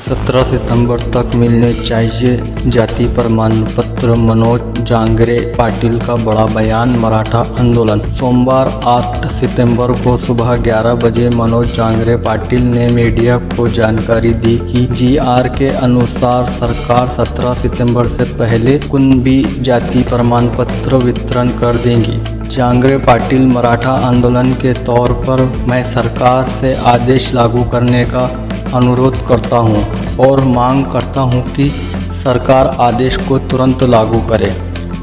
17 सितंबर तक मिलने चाहिए जाति प्रमाण पत्र। मनोज जांगरे पाटिल का बड़ा बयान। मराठा आंदोलन। सोमवार 8 सितंबर को सुबह 11 बजे मनोज जांगरे पाटिल ने मीडिया को जानकारी दी कि जीआर के अनुसार सरकार 17 सितंबर से पहले कुणबी जाति प्रमाण पत्र वितरण कर देंगी। जांगरे पाटिल मराठा आंदोलन के तौर पर मैं सरकार से आदेश लागू करने का अनुरोध करता हूं और मांग करता हूं कि सरकार आदेश को तुरंत लागू करे।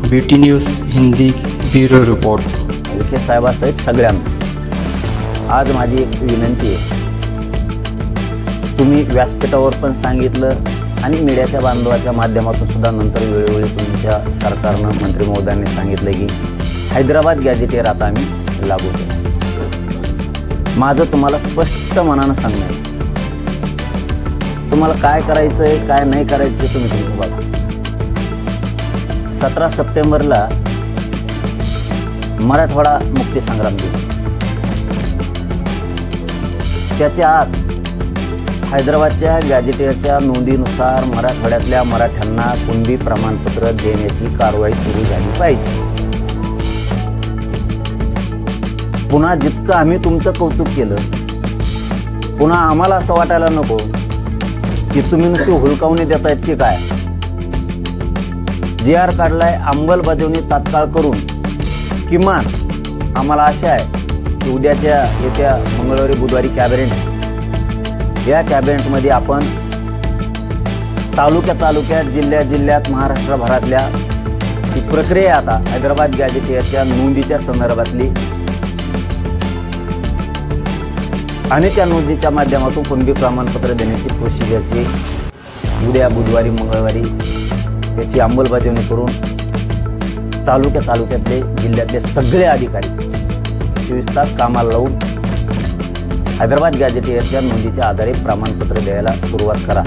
BT news Hindi bureau report. Vikhe साहेबासहित सगळ्यांना आज माझी एक विनंती आहे, तुम्ही व्यासपीठावर पण सांगितलं आणि मीडियाच्या बांधवाच्या माध्यमातून सुद्धा नंतर वेळोवेळी तुमच्या सरकारनं मंत्री महोदयांनी सांगितलं की हैदराबाद गॅझेटियर आता आम्ही लागू करू। माझं तुम्हाला स्पष्ट मनानं सांगणं आहे, तुम्हाला काय करायचं आहे काय नाही करायचं ते तुम्ही तुमचं बघा। 17 सप्टेंबरला मराठवाडा मुक्ती संग्राम दिन, त्याच्या आत हैदराबादच्या गॅझेटियरच्या नोंदीनुसार मराठवाड्यातल्या मराठ्यांना कुणबी प्रमाणपत्र देण्याची कारवाई सुरू झाली पाहिजे। पुन्हा जितकं आम्ही तुमचं कौतुक केलं, पुन्हा आम्हाला असं वाटायला नको की तुम्ही नुसती हुलकावणी देतायत की काय। जीआर काढलाय, अंमलबजावणी तात्काळ करून किमान आम्हाला आशा आहे की उद्याच्या येत्या मंगळवारी बुधवारी कॅबिनेट, या कॅबिनेटमध्ये आपण तालुक्यात जिल्ह्यात महाराष्ट्रभरातल्या ही प्रक्रिया आता हैदराबाद गॅझेटियरच्या नोंदीच्या संदर्भातली आणि त्या नोंदीच्या माध्यमातून कुणबी प्रमाणपत्र देण्याची प्रोसिजरची उद्या बुधवारी मंगळवारी त्याची अंमलबजावणी करून तालुक्यातले जिल्ह्यातले सगळे अधिकारी 24 तास कामाला लावून हैदराबाद गॅझेटियरच्या नोंदीच्या आधारे प्रमाणपत्र द्यायला सुरुवात करा।